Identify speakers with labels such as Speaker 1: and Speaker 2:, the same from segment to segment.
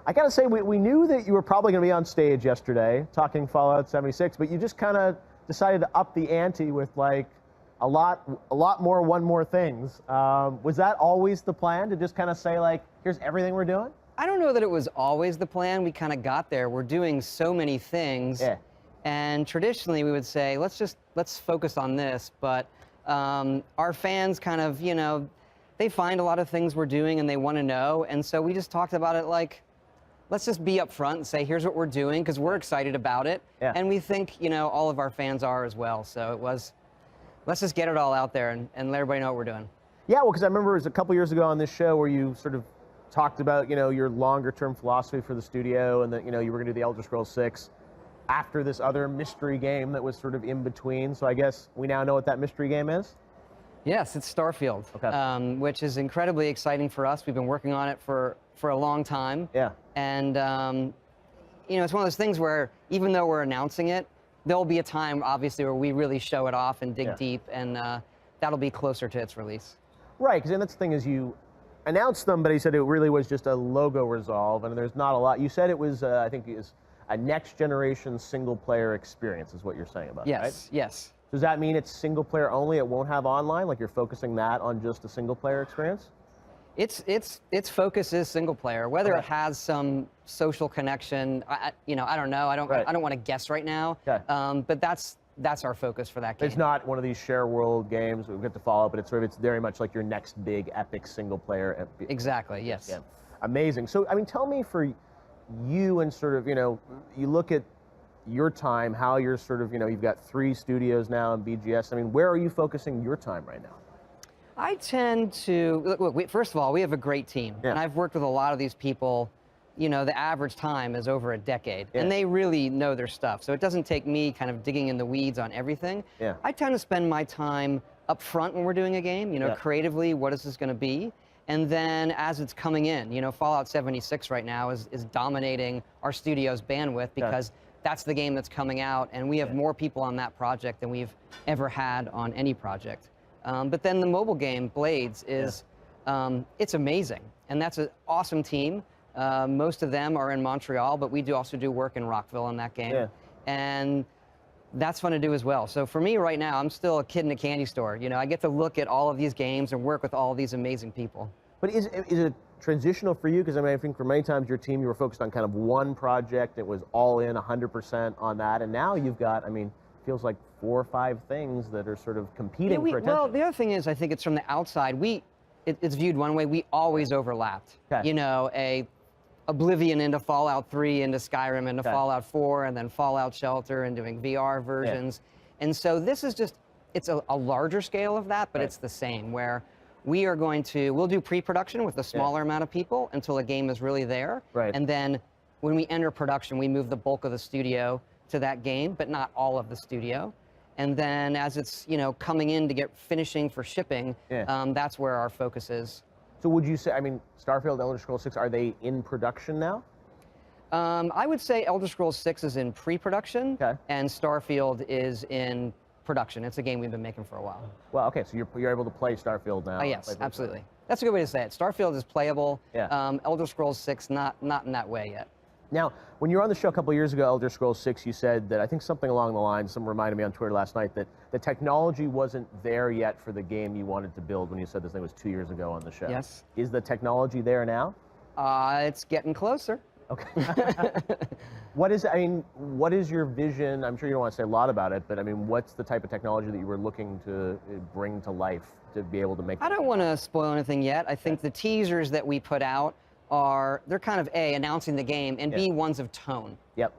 Speaker 1: I gotta say, we knew that you were probably gonna be on stage yesterday talking Fallout 76, but you just kind of decided to up the ante with like a lot more one more things. Was that always the plan, to just kind of say like, here's everything we're doing?
Speaker 2: I don't know that it was always the plan. We kind of got there. We're doing so many things.
Speaker 1: Yeah.
Speaker 2: And traditionally we would say, let's focus on this. But our fans kind of, they find a lot of things we're doing and they want to know. And so we just talked about it like, let's just be upfront and say, here's what we're doing, because we're excited about it.
Speaker 1: Yeah.
Speaker 2: And we think, all of our fans are as well. So it was, let's just get it all out there and let everybody know what we're doing.
Speaker 1: Yeah, well, because I remember it was a couple years ago on this show where you sort of talked about, your longer term philosophy for the studio, and that, you were going to do the Elder Scrolls 6 after this other mystery game that was sort of in between. So I guess we now know what that mystery game is?
Speaker 2: Yes, it's Starfield,
Speaker 1: okay.
Speaker 2: Which is incredibly exciting for us. We've been working on it for a long time.
Speaker 1: Yeah.
Speaker 2: And, it's one of those things where even though we're announcing it, there'll be a time, obviously, where we really show it off and dig deep, and that'll be closer to its release.
Speaker 1: Right, because that's the thing is you announced them, but he said it really was just a logo resolve, and there's not a lot. You said it was, I think it was a next-generation single-player experience is what you're saying about it, right?
Speaker 2: Yes, yes.
Speaker 1: Does that mean it's single-player only, it won't have online? Like you're focusing that on just a single-player experience?
Speaker 2: Its focus is single-player. Whether it has some social connection, I don't know. I don't want to guess right now.
Speaker 1: Okay.
Speaker 2: But that's our focus for that game.
Speaker 1: It's not one of these share world games we get to follow, but it's very much like your next big epic single player.
Speaker 2: Exactly, yes.
Speaker 1: Yeah. Amazing. So, I mean, tell me for you and sort of, you look at your time, how you're sort of, you've got 3 studios now in BGS. I mean, where are you focusing your time right now?
Speaker 2: I tend to, look, first of all, we have a great team.
Speaker 1: Yeah.
Speaker 2: And I've worked with a lot of these people. The average time is over a decade,
Speaker 1: yeah.
Speaker 2: and they really know their stuff. So it doesn't take me kind of digging in the weeds on everything.
Speaker 1: Yeah.
Speaker 2: I tend to spend my time up front when we're doing a game,
Speaker 1: yeah.
Speaker 2: creatively, what is this going to be? And then as it's coming in, Fallout 76 right now is dominating our studio's bandwidth because that's the game that's coming out, and we have more people on that project than we've ever had on any project. But then the mobile game, Blades, is it's amazing, and that's an awesome team. Most of them are in Montreal, but we also do work in Rockville on that game.
Speaker 1: Yeah.
Speaker 2: And that's fun to do as well. So for me right now, I'm still a kid in a candy store. I get to look at all of these games and work with all of these amazing people.
Speaker 1: But is it transitional for you? Because I think for many times your team, you were focused on kind of one project. It was all in 100% on that. And now you've got, feels like 4 or 5 things that are sort of competing for attention.
Speaker 2: Well, the other thing is, I think it's from the outside. It's viewed one way. We always overlapped.
Speaker 1: Okay.
Speaker 2: Oblivion into Fallout 3, into Skyrim, into Fallout 4, and then Fallout Shelter, and doing VR versions. Yeah. And so this is just, it's a larger scale of that, but it's the same, where we'll do pre-production with a smaller amount of people until a game is really there.
Speaker 1: Right.
Speaker 2: And then when we enter production, we move the bulk of the studio to that game, but not all of the studio. And then as it's, coming in to get finishing for shipping, that's where our focus is.
Speaker 1: So would you say, Starfield, Elder Scrolls 6, are they in production now?
Speaker 2: I would say Elder Scrolls 6 is in pre-production, and Starfield is in production. It's a game we've been making for a while.
Speaker 1: Well, okay, so you're able to play Starfield now.
Speaker 2: Oh, yes, absolutely. That's a good way to say it. Starfield is playable.
Speaker 1: Yeah.
Speaker 2: Elder Scrolls 6, not in that way yet.
Speaker 1: Now, when you were on the show a couple of years ago, Elder Scrolls 6, you said that, I think something along the lines, someone reminded me on Twitter last night, that the technology wasn't there yet for the game you wanted to build when you said this thing was 2 years ago on the show.
Speaker 2: Yes.
Speaker 1: Is the technology there now?
Speaker 2: It's getting closer.
Speaker 1: Okay. What is your vision? I'm sure you don't want to say a lot about it, but what's the type of technology that you were looking to bring to life to be able to make?
Speaker 2: I don't want to spoil anything yet. I think the teasers that we put out they're kind of A, announcing the game, and B, ones of tone.
Speaker 1: Yep.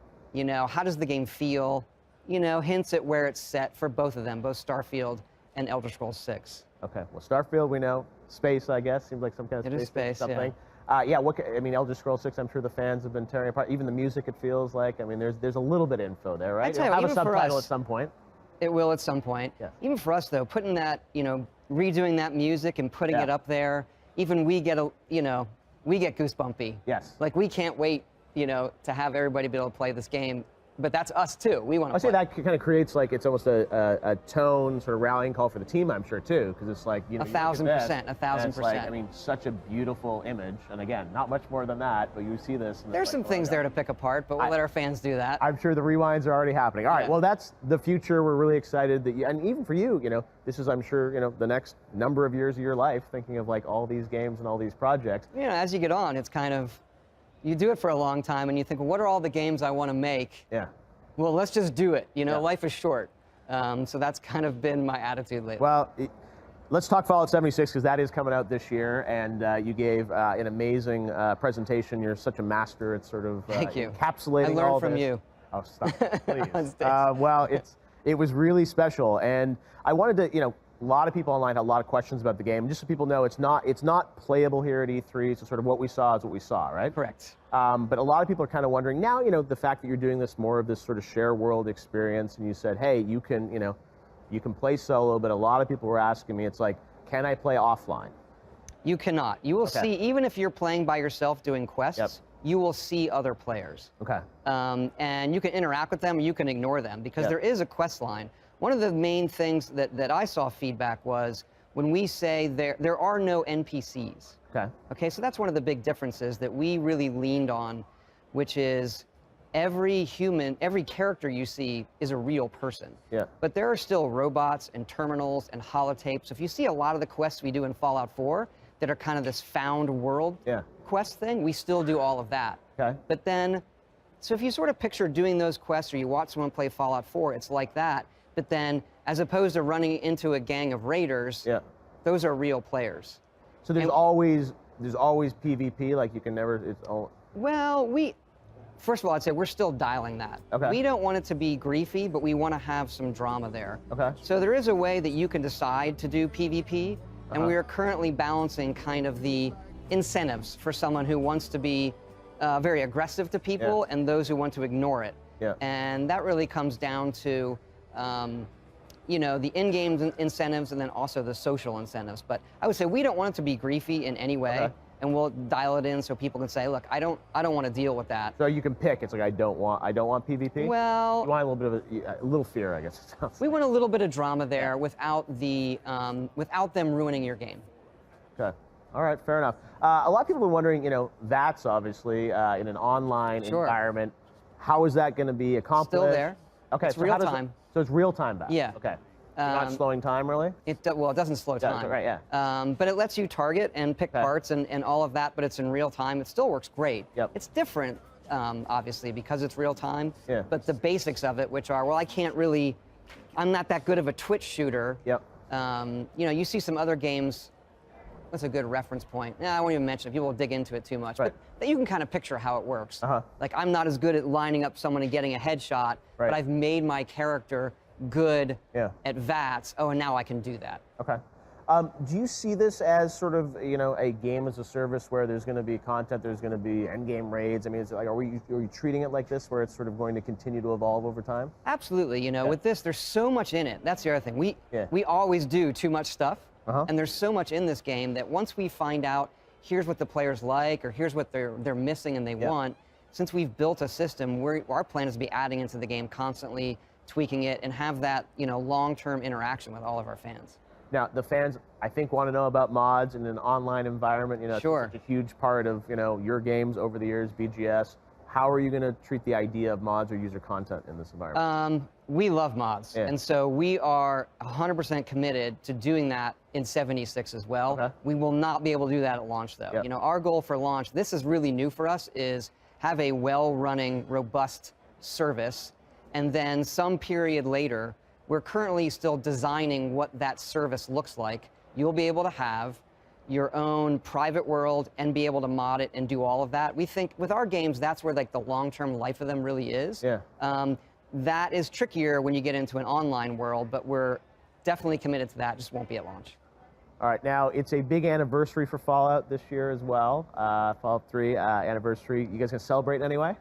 Speaker 2: How does the game feel? Hints at where it's set for both of them, both Starfield and Elder Scrolls 6.
Speaker 1: Okay, well, Starfield, we know. Space, I guess, seems like some kind of
Speaker 2: space
Speaker 1: something. Elder Scrolls 6, I'm sure the fans have been tearing apart. Even the music, it feels like. There's a little bit of info there, right?
Speaker 2: It'll
Speaker 1: have a subtitle at some point.
Speaker 2: It will at some point.
Speaker 1: Yeah.
Speaker 2: Even for us, though, putting that, redoing that music and putting it up there, even we get we get goosebumpy.
Speaker 1: Yes.
Speaker 2: Like, we can't wait, to have everybody be able to play this game but that's us too. We want to.
Speaker 1: I say that kind of creates like it's almost a tone sort of rallying call for the team, I'm sure too, because it's like
Speaker 2: 1,000%, 1,000%.
Speaker 1: Like, I mean, such a beautiful image, and again, not much more than that, but you see this. And
Speaker 2: there's some things there to pick apart, but we'll let our fans do that.
Speaker 1: I'm sure the rewinds are already happening. All right, well, that's the future. We're really excited that and even for you, this is, I'm sure, the next number of years of your life, thinking of like all these games and all these projects.
Speaker 2: As you get on, it's kind of, you do it for a long time and you think, well, what are all the games I want to make?
Speaker 1: Yeah.
Speaker 2: Well, let's just do it. Life is short. So that's kind of been my attitude lately.
Speaker 1: Well, let's talk Fallout 76 because that is coming out this year, and you gave an amazing presentation. You're such a master at sort of
Speaker 2: Thank you.
Speaker 1: encapsulating all this.
Speaker 2: I learned from you.
Speaker 1: Oh, stop, please. Well, it was really special, and I wanted to, a lot of people online had a lot of questions about the game. Just so people know, it's not playable here at E3. So sort of what we saw is what we saw, right?
Speaker 2: Correct.
Speaker 1: But a lot of people are kind of wondering now, the fact that you're doing more of this sort of share world experience, and you said, hey, you can play solo, but a lot of people were asking me, it's like, can I play offline?
Speaker 2: You cannot. You will see, even if you're playing by yourself doing quests, you will see other players. Okay. And you can interact with them, or you can ignore them, because there is a quest line. One of the main things that I saw feedback was when we say there are no NPCs. Okay, so that's one of the big differences that we really leaned on, which is every character you see is a real person. Yeah. But there are still robots and terminals and holotapes. So if you see a lot of the quests we do in Fallout 4 that are kind of this found world quest thing, we still do all of that. Okay. But then, so if you sort of picture doing those quests, or you watch someone play Fallout 4, it's like that. But then, as opposed to running into a gang of raiders, those are real players. So there's always PvP, like you can never, Well, first of all, I'd say we're still dialing that. Okay. We don't want it to be griefy, but we want to have some drama there. Okay. So there is a way that you can decide to do PvP, and we are currently balancing kind of the incentives for someone who wants to be very aggressive to people and those who want to ignore it. Yeah. And that really comes down to the in-game incentives and then also the social incentives. But I would say we don't want it to be griefy in any way, and we'll dial it in so people can say, look, I don't want to deal with that. So you can pick. It's like I don't want PvP. Well, you want a little bit of a little fear, I guess. We want a little bit of drama there without without them ruining your game. Okay. All right. Fair enough. A lot of people are wondering, VATS obviously in an online environment. How is that going to be accomplished? Still there. Okay, it's real time. So it's real time back. Yeah. Okay. Not slowing time, really? It doesn't slow time. Right, yeah. But it lets you target and pick parts and all of that, but it's in real time. It still works great. Yep. It's different, obviously, because it's real time. Yeah. But the basics of it, which are, well, I'm not that good of a Twitch shooter. Yep. You see some other games. That's a good reference point. I won't even mention it. People will dig into it too much. Right. But you can kind of picture how it works. Like, I'm not as good at lining up someone and getting a headshot, but I've made my character good at VATS. Oh, and now I can do that. Okay. Do you see this as sort of, a game as a service where there's going to be content, there's going to be end-game raids? I mean, is it like, are you treating it like this, where it's sort of going to continue to evolve over time? Absolutely. With this, there's so much in it. That's the other thing. We always do too much stuff. And there's so much in this game that once we find out, here's what the players like, or here's what they're missing and they want, since we've built a system, our plan is to be adding into the game constantly, tweaking it, and have that long-term interaction with all of our fans. Now, the fans, I think, want to know about mods in an online environment. It's such a huge part of your games over the years, BGS. How are you going to treat the idea of mods or user content in this environment? We love mods, and so we are 100% committed to doing that in 76 as well. Okay. We will not be able to do that at launch, though. Yep. Our goal for launch, this is really new for us, is have a well-running, robust service, and then some period later, we're currently still designing what that service looks like. You'll be able to have your own private world and be able to mod it and do all of that. We think with our games, that's where like the long-term life of them really is. Yeah. That is trickier when you get into an online world, but we're definitely committed to that. Just won't be at launch. All right, now it's a big anniversary for Fallout this year as well. Fallout 3 anniversary. You guys gonna celebrate in any way?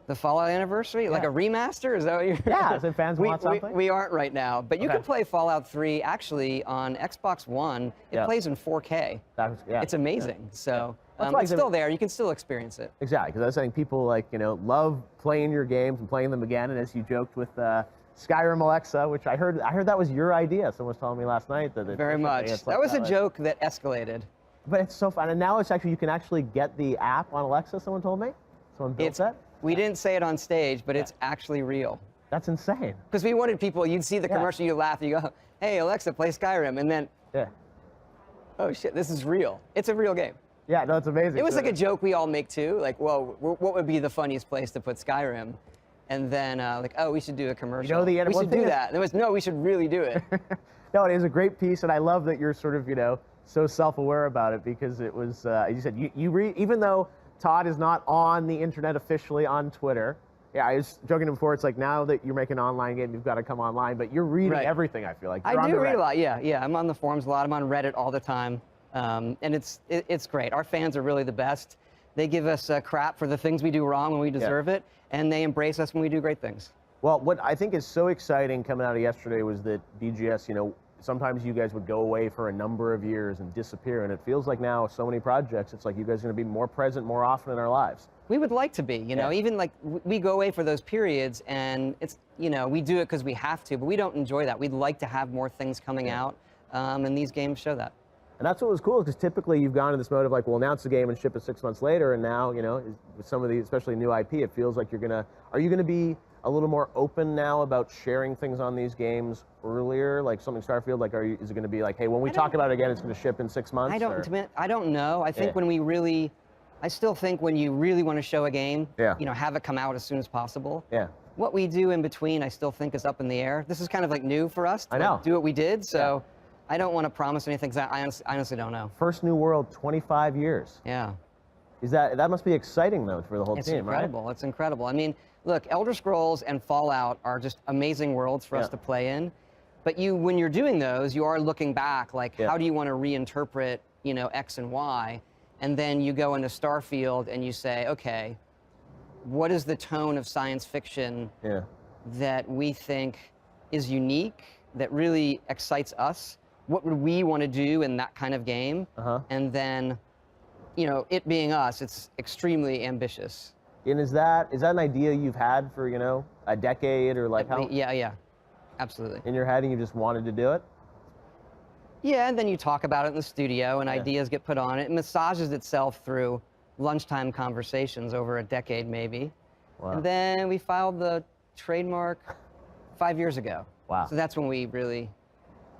Speaker 2: The Fallout anniversary? Like a remaster? Is that what you're...
Speaker 1: Yeah, if fans want something.
Speaker 2: We aren't right now, but you can play Fallout 3 actually on Xbox One. It plays in 4K. It's amazing. So it's still there. You can still experience it.
Speaker 1: Exactly, because I was saying people like, love playing your games and playing them again, and as you joked with Skyrim Alexa, which I heard that was your idea. Someone was telling me last night that
Speaker 2: very much. That was a joke that escalated.
Speaker 1: But it's so fun, and now it's actually, you can actually get the app on Alexa, someone told me. Someone built that.
Speaker 2: We didn't say it on stage, but it's actually real.
Speaker 1: That's insane.
Speaker 2: Because we wanted people, you'd see the commercial, you laugh, you go, hey, Alexa, play Skyrim, and then, oh shit, this is real. It's a real game.
Speaker 1: Yeah, no, it's amazing.
Speaker 2: It was like a joke we all make too, like, well, what would be the funniest place to put Skyrim? And then, like, oh, we should do a commercial. We should do that. And there was, no, we should really do it.
Speaker 1: No, it is a great piece, and I love that you're sort of, so self-aware about it, because it was, as you said, even though Todd is not on the internet officially on Twitter. Yeah, I was joking before, it's like now that you're making an online game, you've got to come online, but you're reading everything, I feel like.
Speaker 2: I do read a lot, yeah. I'm on the forums a lot. I'm on Reddit all the time. And it's great. Our fans are really the best. They give us crap for the things we do wrong when we deserve it, and they embrace us when we do great things.
Speaker 1: Well, what I think is so exciting coming out of yesterday was that BGS, sometimes you guys would go away for a number of years and disappear, and it feels like now so many projects, it's like you guys are going to be more present more often in our lives.
Speaker 2: We would like to be, even like we go away for those periods, and it's, we do it because we have to, but we don't enjoy that. We'd like to have more things coming out, and these games show that.
Speaker 1: And that's what was cool, because typically you've gone in this mode of like, we'll announce the game and ship it 6 months later, and now, with some of these, especially new IP, it feels like are you going to be a little more open now about sharing things on these games earlier, like something Starfield? Like, is it going to be like, hey, when we talk about it again, it's going to ship in 6 months?
Speaker 2: I don't know. I think I still think when you really want to show a game, have it come out as soon as possible.
Speaker 1: Yeah.
Speaker 2: What we do in between, I still think is up in the air. This is kind of like new for us
Speaker 1: to
Speaker 2: do what we did, so I don't want to promise anything, because I honestly don't know.
Speaker 1: First New World, 25 years.
Speaker 2: Yeah.
Speaker 1: That must be exciting, though, for the whole team,
Speaker 2: It's incredible. It's incredible. I mean, look, Elder Scrolls and Fallout are just amazing worlds for us to play in. But when you're doing those, you are looking back, like, how do you want to reinterpret, X and Y? And then you go into Starfield and you say, okay, what is the tone of science fiction that we think is unique, that really excites us? What would we want to do in that kind of game? And then, it being us, it's extremely ambitious.
Speaker 1: And is that an idea you've had for, a decade, or like how?
Speaker 2: Yeah, absolutely.
Speaker 1: In your head, and you just wanted to do it?
Speaker 2: Yeah, and then you talk about it in the studio, and ideas get put on it. It massages itself through lunchtime conversations over a decade, maybe. Wow. And then we filed the trademark 5 years ago.
Speaker 1: Wow.
Speaker 2: So that's when we really,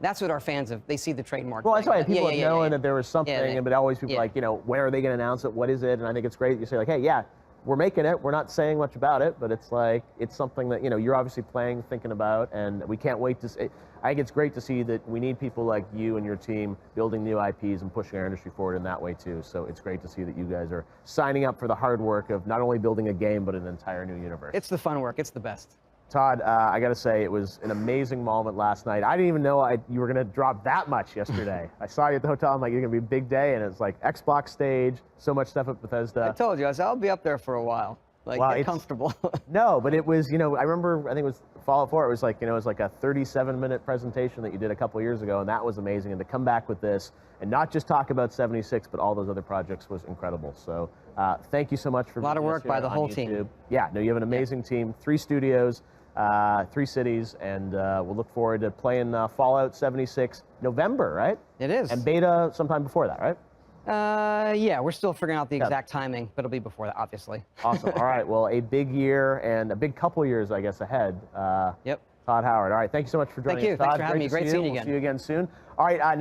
Speaker 2: that's what our fans have, they see the trademark.
Speaker 1: Well, that's why people have known that there was something, but always people like, where are they going to announce it? What is it? And I think it's great. You say like, hey, we're making it. We're not saying much about it, but it's like, it's something that, you're obviously playing, thinking about, and we can't wait to see. I think it's great to see that we need people like you and your team building new IPs and pushing our industry forward in that way too. So it's great to see that you guys are signing up for the hard work of not only building a game, but an entire new universe.
Speaker 2: It's the fun work. It's the best.
Speaker 1: Todd, I got to say, it was an amazing moment last night. I didn't even know you were going to drop that much yesterday. I saw you at the hotel. I'm like, it's going to be a big day. And it's like Xbox stage, so much stuff at Bethesda.
Speaker 2: I told you, I said, I'll be up there for a while. Like, get comfortable.
Speaker 1: No, but it was, I remember, I think it was Fallout 4. It was like, it was like a 37-minute presentation that you did a couple years ago. And that was amazing. And to come back with this and not just talk about 76, but all those other projects was incredible. So thank you so much for
Speaker 2: a lot of work by the whole team.
Speaker 1: Yeah, no, you have an amazing team, 3 studios. 3 cities, and we'll look forward to playing Fallout 76 November, right?
Speaker 2: It is.
Speaker 1: And beta sometime before that, right?
Speaker 2: Yeah, we're still figuring out the exact timing, but it'll be before that, obviously.
Speaker 1: Awesome. All right, well, a big year and a big couple years, I guess, ahead.
Speaker 2: Yep.
Speaker 1: Todd Howard. All right, thank you so much for joining us, Todd.
Speaker 2: Thanks for having me. Great seeing you again.
Speaker 1: We'll see you again soon. All right.